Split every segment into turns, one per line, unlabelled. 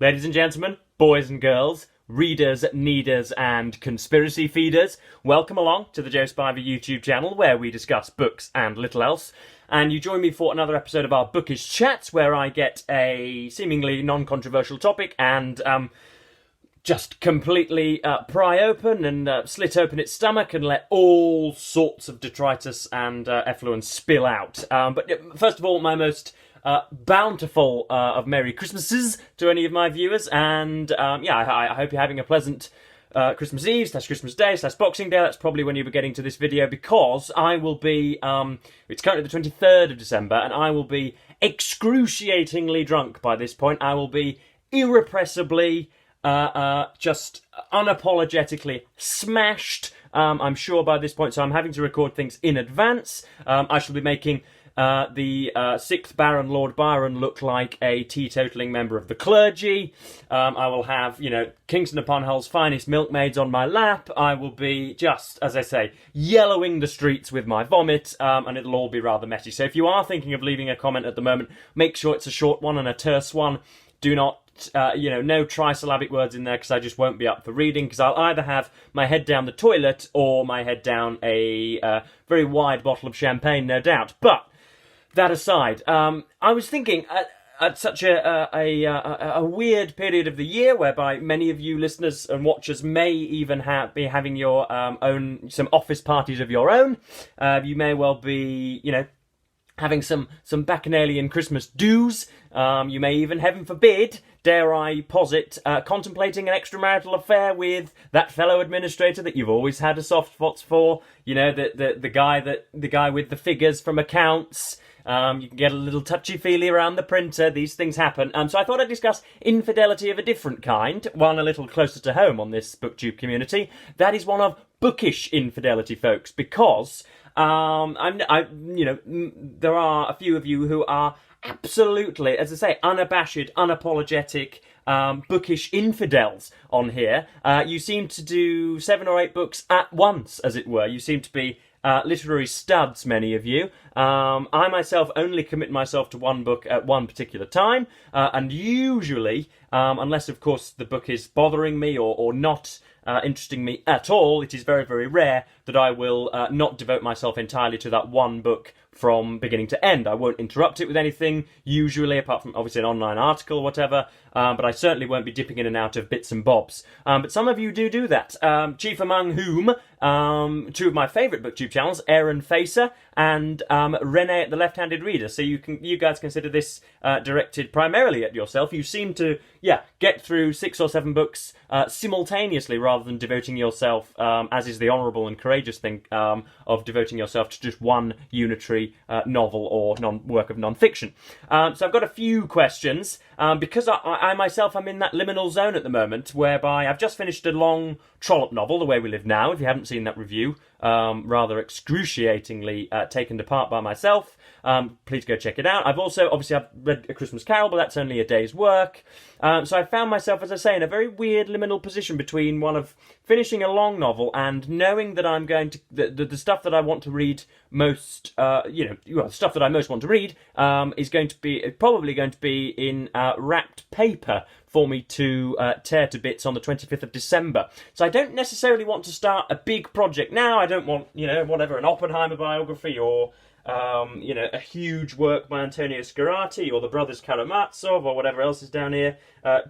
Ladies and gentlemen, boys and girls, readers, needers, and conspiracy feeders, welcome along to the Joe Spiver YouTube channel where we discuss books and little else. And you join me for another episode of our Bookish Chats where I get a seemingly non-controversial topic and just completely pry open and slit open its stomach and let all sorts of detritus and effluence spill out. But first of all, my most bountiful of Merry Christmases to any of my viewers, and I hope you're having a pleasant Christmas Eve / Christmas Day / Boxing Day. That's probably when you'll be getting to this video, because I will be, it's currently the 23rd of December, and I will be excruciatingly drunk by this point. I will be irrepressibly, just unapologetically smashed, I'm sure by this point, so I'm having to record things in advance. I shall be making the 6th Baron Lord Byron look like a teetotaling member of the clergy. I will have, Kingston upon Hull's finest milkmaids on my lap. I will be just, as I say, yellowing the streets with my vomit, and it'll all be rather messy. So if you are thinking of leaving a comment at the moment, make sure it's a short one and a terse one. Do not, no trisyllabic words in there, because I just won't be up for reading, because I'll either have my head down the toilet or my head down a very wide bottle of champagne, no doubt. But that aside, I was thinking at such a weird period of the year, whereby many of you listeners and watchers may even be having your own, some office parties of your own. You may well be, having some bacchanalian Christmas do's. You may even, heaven forbid, dare I posit, contemplating an extramarital affair with that fellow administrator that you've always had a soft spot for. The guy with the figures from accounts. You can get a little touchy-feely around the printer. These things happen. So I thought I'd discuss infidelity of a different kind, one a little closer to home on this BookTube community. That is one of bookish infidelity, folks, because there are a few of you who are absolutely, as I say, unabashed, unapologetic, bookish infidels on here. You seem to do 7 or 8 books at once, as it were. You seem to be literary studs, many of you. I myself only commit myself to one book at one particular time, and usually, unless of course the book is bothering me or not interesting me at all, it is very, very rare that I will not devote myself entirely to that one book from beginning to end. I won't interrupt it with anything, usually, apart from obviously an online article or whatever, but I certainly won't be dipping in and out of bits and bobs. But some of you do that, chief among whom 2 of my favourite BookTube channels, Aaron Facer and Renee at the Left-Handed Reader. So you guys consider this directed primarily at yourself. You seem to, get through 6 or 7 books simultaneously, rather than devoting yourself, as is the honourable and courageous thing, of devoting yourself to just one unitary novel or work of non-fiction. So I've got a few questions, because I myself am in that liminal zone at the moment, whereby I've just finished a long Trollope novel, The Way We Live Now. If you haven't seen that review, rather excruciatingly taken apart by myself, please go check it out. I've read A Christmas Carol, but that's only a day's work. So I found myself, as I say, in a very weird liminal position between one of finishing a long novel and knowing that I'm going to, the stuff that I want to read most, the stuff that I most want to read, is probably going to be in wrapped paper for me to tear to bits on the 25th of December. So I don't necessarily want to start a big project now. I don't want, an Oppenheimer biography or, a huge work by Antonio Scarlatti or the brothers Karamazov or whatever else is down here.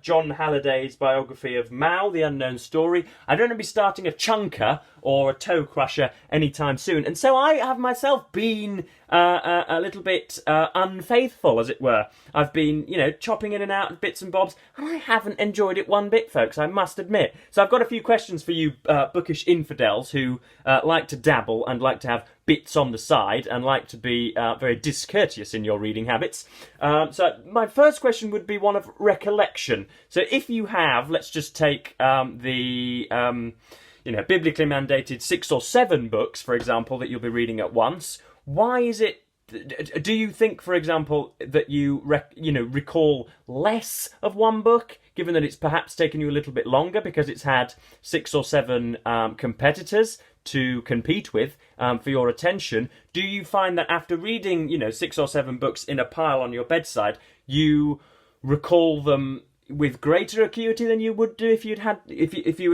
John Halliday's biography of Mao, The Unknown Story. I don't want to be starting a chunker or a toe crusher anytime soon. And so I have myself been a little bit unfaithful, as it were. I've been, chopping in and out bits and bobs, and I haven't enjoyed it one bit, folks, I must admit. So I've got a few questions for you bookish infidels who like to dabble and like to have bits on the side and like to be very discourteous in your reading habits. So my first question would be one of recollection. So if you have, let's just take biblically mandated 6 or 7 books, for example, that you'll be reading at once. Why is it? Do you think, for example, that you recall less of one book, given that it's perhaps taken you a little bit longer because it's had 6 or 7 competitors to compete with for your attention? Do you find that after reading, 6 or 7 books in a pile on your bedside, you recall them with greater acuity than you would do if you had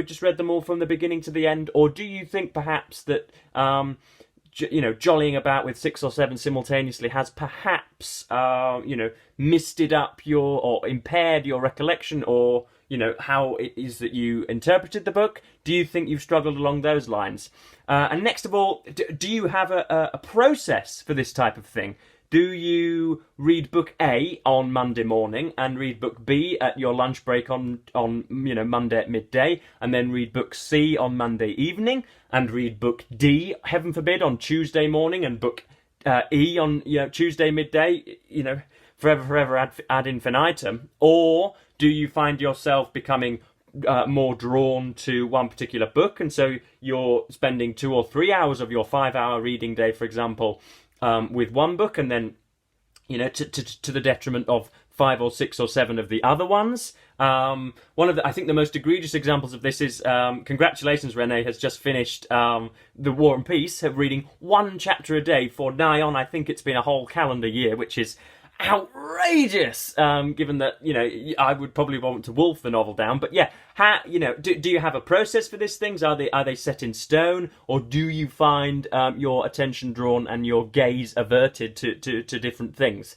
just read them all from the beginning to the end, or do you think perhaps that jollying about with 6 or 7 simultaneously has perhaps misted up or impaired your recollection, or how it is that you interpreted the book? Do you think you've struggled along those lines? And next of all, do you have a process for this type of thing? Do you read book A on Monday morning and read book B at your lunch break on Monday at midday, and then read book C on Monday evening, and read book D, heaven forbid, on Tuesday morning, and book E on Tuesday midday, forever ad infinitum? Or do you find yourself becoming more drawn to one particular book, and so you're spending 2 or 3 hours of your 5-hour reading day, for example, with one book, and then to the detriment of 5 or 6 or 7 of the other ones? One of I think the most egregious examples of this is congratulations, Renee has just finished The War and Peace, reading 1 chapter a day for nigh on, I think it's been a whole calendar year, which is outrageous, given that I would probably want to wolf the novel down. But yeah, do you have a process for these things? Are they set in stone, or do you find your attention drawn and your gaze averted to different things?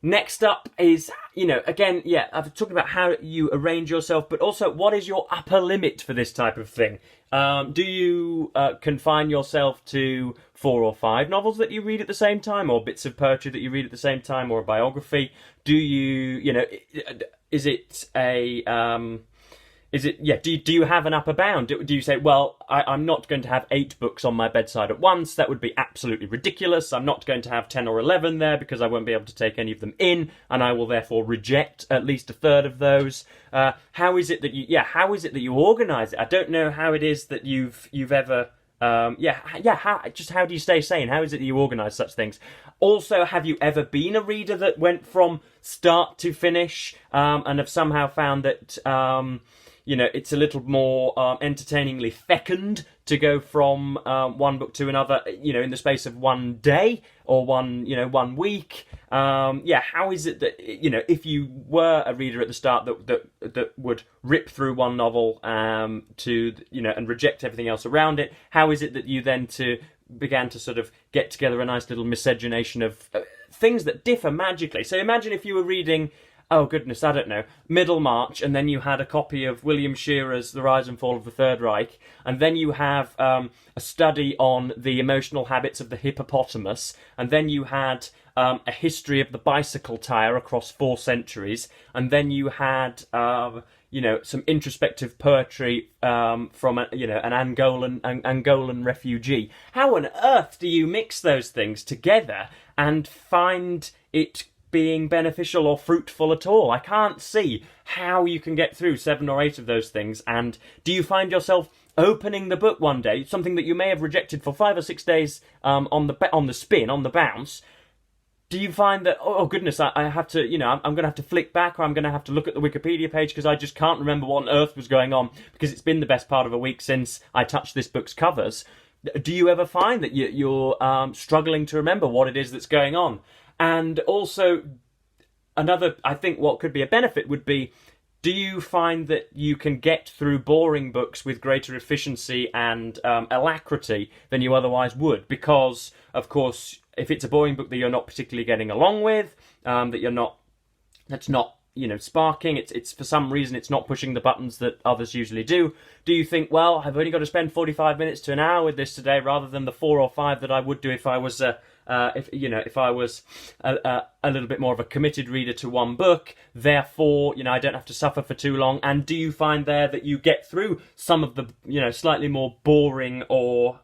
Next up is, again, I've talked about how you arrange yourself, but also what is your upper limit for this type of thing? Do you confine yourself to 4 or 5 novels that you read at the same time, or bits of poetry that you read at the same time, or a biography? Do you, is it a... do you have an upper bound? Do you say, well, I'm not going to have 8 books on my bedside at once? That would be absolutely ridiculous. I'm not going to have 10 or 11 there because I won't be able to take any of them in, and I will therefore reject at least a third of those. How is it that you organise it? I don't know how it is that you've ever... how do you stay sane? How is it that you organise such things? Also, have you ever been a reader that went from start to finish, and have somehow found that it's a little more entertainingly fecund to go from one book to another, in the space of one day or one week? How is it that, if you were a reader at the start that would rip through one novel and reject everything else around it, how is it that you then began to sort of get together a nice little miscegenation of things that differ magically? So imagine if you were reading, oh goodness, I don't know, Middlemarch, and then you had a copy of William Shearer's The Rise and Fall of the Third Reich, and then you have a study on the emotional habits of the hippopotamus, and then you had a history of the bicycle tyre across 4 centuries, and then you had some introspective poetry from an Angolan refugee. How on earth do you mix those things together and find it being beneficial or fruitful at all? I can't see how you can get through 7 or 8 of those things. And do you find yourself opening the book one day, something that you may have rejected for 5 or 6 days on the bounce? Do you find that, oh goodness, I have to, I'm going to have to flick back, or I'm going to have to look at the Wikipedia page because I just can't remember what on earth was going on because it's been the best part of a week since I touched this book's covers? Do you ever find that you're struggling to remember what it is that's going on? And also, another, I think what could be a benefit would be, do you find that you can get through boring books with greater efficiency and alacrity than you otherwise would? Because, of course, if it's a boring book that you're not particularly getting along with, that's not sparking, it's for some reason it's not pushing the buttons that others usually do, do you think, well, I've only got to spend 45 minutes to an hour with this today rather than the 4 or 5 that I would do if I was if I was a little bit more of a committed reader to one book, therefore, I don't have to suffer for too long? And do you find there that you get through some of the, slightly more boring or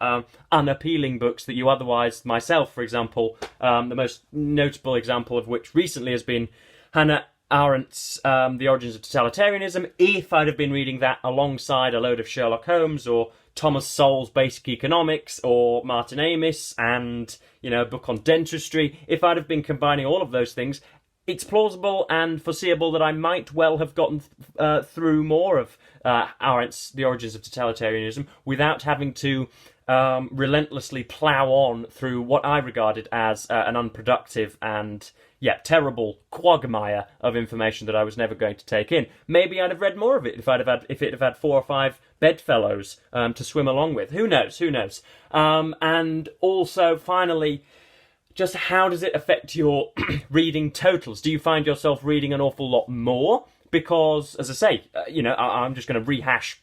unappealing books that you otherwise, myself, for example, the most notable example of which recently has been Hannah Arendt's The Origins of Totalitarianism? If I'd have been reading that alongside a load of Sherlock Holmes or Thomas Sowell's Basic Economics or Martin Amis and, a book on dentistry, if I'd have been combining all of those things, it's plausible and foreseeable that I might well have gotten through more of Arendt's The Origins of Totalitarianism without having to relentlessly plough on through what I regarded as an unproductive and terrible quagmire of information that I was never going to take in. Maybe I'd have read more of it if it had had 4 or 5 bedfellows to swim along with. Who knows? And also, finally, just how does it affect your reading totals? Do you find yourself reading an awful lot more? Because, as I say, I'm just going to rehash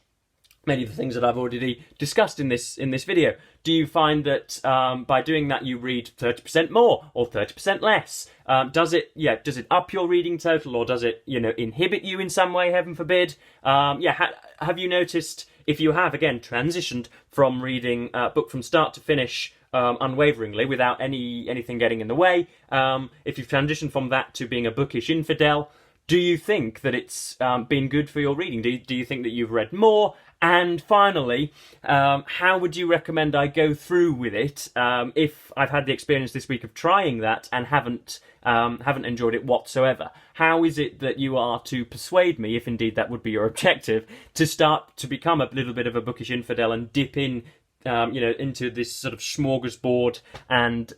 many of the things that I've already discussed in this video. Do you find that by doing that you read 30% more or 30% less? Does it up your reading total, or does it inhibit you in some way? Heaven forbid. Have you noticed, if you have again transitioned from reading a book from start to finish unwaveringly without anything getting in the way? If you've transitioned from that to being a bookish infidel, do you think that it's been good for your reading? Do you think that you've read more? And finally, how would you recommend I go through with it if I've had the experience this week of trying that and haven't enjoyed it whatsoever? How is it that you are to persuade me, if indeed that would be your objective, to start to become a little bit of a bookish infidel and dip in into this sort of smorgasbord and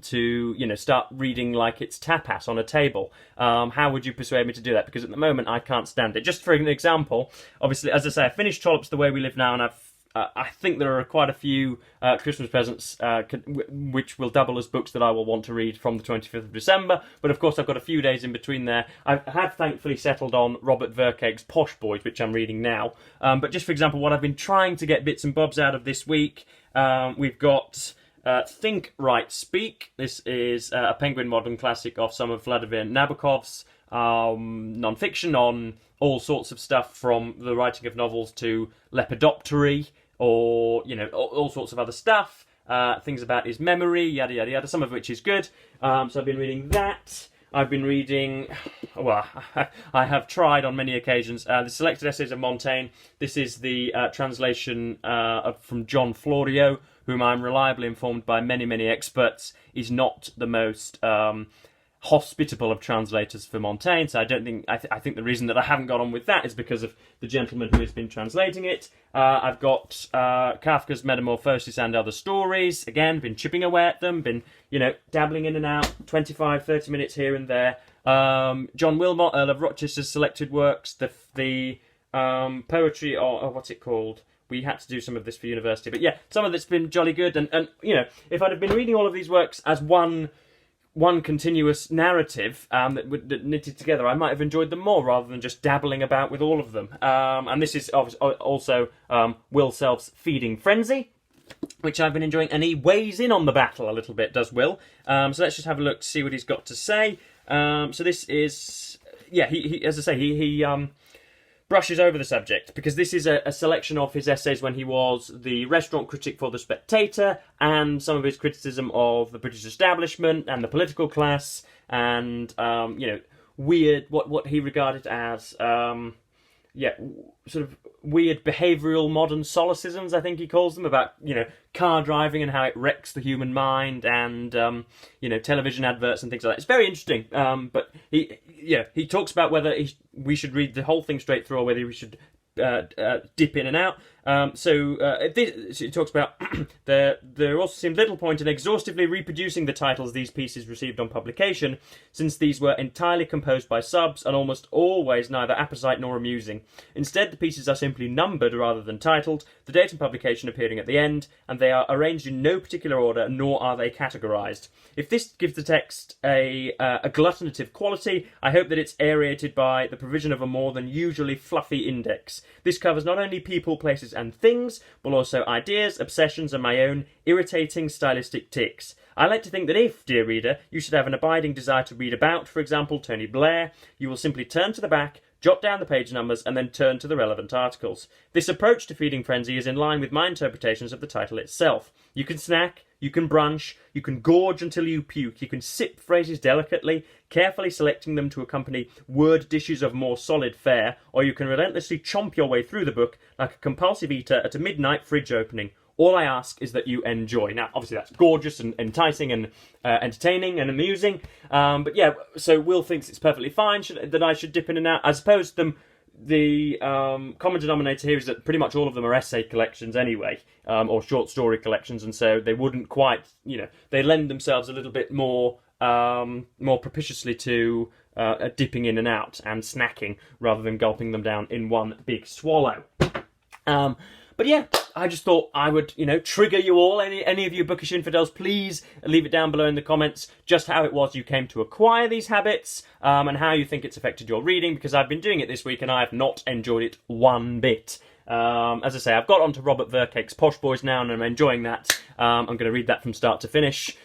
to start reading like it's tapas on a table? How would you persuade me to do that? Because at the moment I can't stand it. Just for an example, obviously, as I say, I finished Trollops The Way We Live Now, and I think there are quite a few Christmas presents which will double as books that I will want to read from the 25th of December. But of course, I've got a few days in between there. I have thankfully settled on Robert Verkake's Posh Boys, which I'm reading now. But just for example, what I've been trying to get bits and bobs out of this week, we've got Think, Write, Speak. This is a Penguin modern classic of some of Vladimir Nabokov's non-fiction on all sorts of stuff, from the writing of novels to lepidoptery, or all sorts of other stuff, things about his memory, yada yada yada, some of which is good. So I've been reading that. I've been reading, well, I have tried on many occasions, the Selected Essays of Montaigne. This is the translation from John Florio, whom I'm reliably informed by many experts is not the most hospitable of translators for Montaigne. So I don't think, I think the reason that I haven't got on with that is because of the gentleman who has been translating it. I've got Kafka's Metamorphosis and Other Stories. Again, been chipping away at them, been, dabbling in and out, 25, 30 minutes here and there. John Wilmot, Earl of Rochester's selected works, the poetry, or what's it called? We had to do some of this for university. But yeah, some of it's been jolly good. And if I'd have been reading all of these works as one continuous narrative that knitted together, I might have enjoyed them more rather than just dabbling about with all of them. And this is also Will Self's Feeding Frenzy, which I've been enjoying, and he weighs in on the battle a little bit, does Will. So let's just have a look to see what he's got to say. So this is, he as I say, he brushes over the subject, because this is a selection of his essays when he was the restaurant critic for The Spectator, and some of his criticism of the British establishment and the political class, and weird, what he regarded as sort of weird behavioural modern solecisms, I think he calls them, about car driving and how it wrecks the human mind, and television adverts and things like that. It's very interesting, but he talks about whether we should read the whole thing straight through, or whether we should dip in and out. So it talks about there also seemed little point in exhaustively reproducing the titles these pieces received on publication, since these were entirely composed by subs and almost always neither apposite nor amusing. Instead, the pieces are simply numbered rather than titled, the date of publication appearing at the end, and they are arranged in no particular order, nor are they categorised. If this gives the text a gluttinative quality, I hope that it's aerated by the provision of a more than usually fluffy index. This covers not only people, places and things, but also ideas, obsessions, and my own irritating stylistic tics. I like to think that if, dear reader, you should have an abiding desire to read about, for example, Tony Blair, you will simply turn to the back, jot down the page numbers, and then turn to the relevant articles. This approach to Feeding Frenzy is in line with my interpretations of the title itself. You can snack, you can brunch, you can gorge until you puke, you can sip phrases delicately, carefully selecting them to accompany word dishes of more solid fare, or you can relentlessly chomp your way through the book like a compulsive eater at a midnight fridge opening. All I ask is that you enjoy. Now, obviously that's gorgeous and enticing and entertaining and amusing, but yeah, so Will thinks it's perfectly fine that I should dip in and out. I suppose the common denominator here is that pretty much all of them are essay collections anyway, or short story collections, and so they wouldn't quite, they lend themselves a little bit more more propitiously to dipping in and out and snacking rather than gulping them down in one big swallow. But yeah, I just thought I would, trigger you all. Any of you bookish infidels, please leave it down below in the comments just how it was you came to acquire these habits, and how you think it's affected your reading, because I've been doing it this week and I have not enjoyed it one bit. As I say, I've got onto Robert Vercake's Posh Boys now and I'm enjoying that. I'm going to read that from start to finish,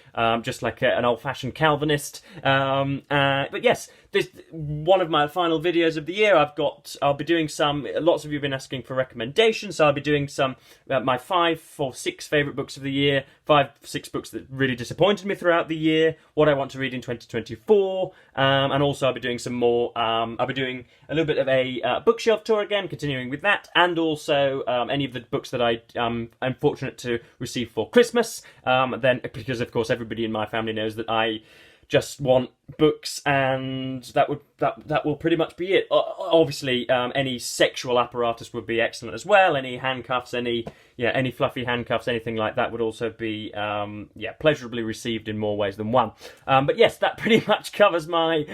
just like an old-fashioned Calvinist. But yes, this one of my final videos of the year. I'll be doing some. Lots of you have been asking for recommendations, so I'll be doing some my 5 or 6 favourite books of the year, 5, 6 books that really disappointed me throughout the year, what I want to read in 2024, and also I'll be doing some more. I'll be doing a little bit of a bookshelf tour again, continuing with that, and also any of the books that I'm fortunate to receive for Christmas. Then, because of course everybody in my family knows that I just want books, and that will pretty much be it. Obviously, any sexual apparatus would be excellent as well. Any handcuffs, any fluffy handcuffs, anything like that would also be pleasurably received in more ways than one. But yes, that pretty much covers my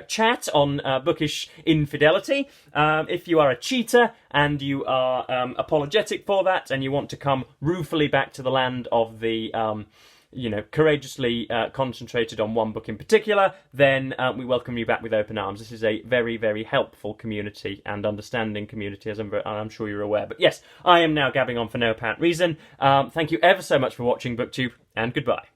chat on bookish infidelity. If you are a cheater and you are apologetic for that, and you want to come ruefully back to the land of the courageously concentrated on one book in particular, then we welcome you back with open arms. This is a very, very helpful community and understanding community, as I'm sure you're aware. But yes, I am now gabbing on for no apparent reason. Thank you ever so much for watching BookTube, and goodbye.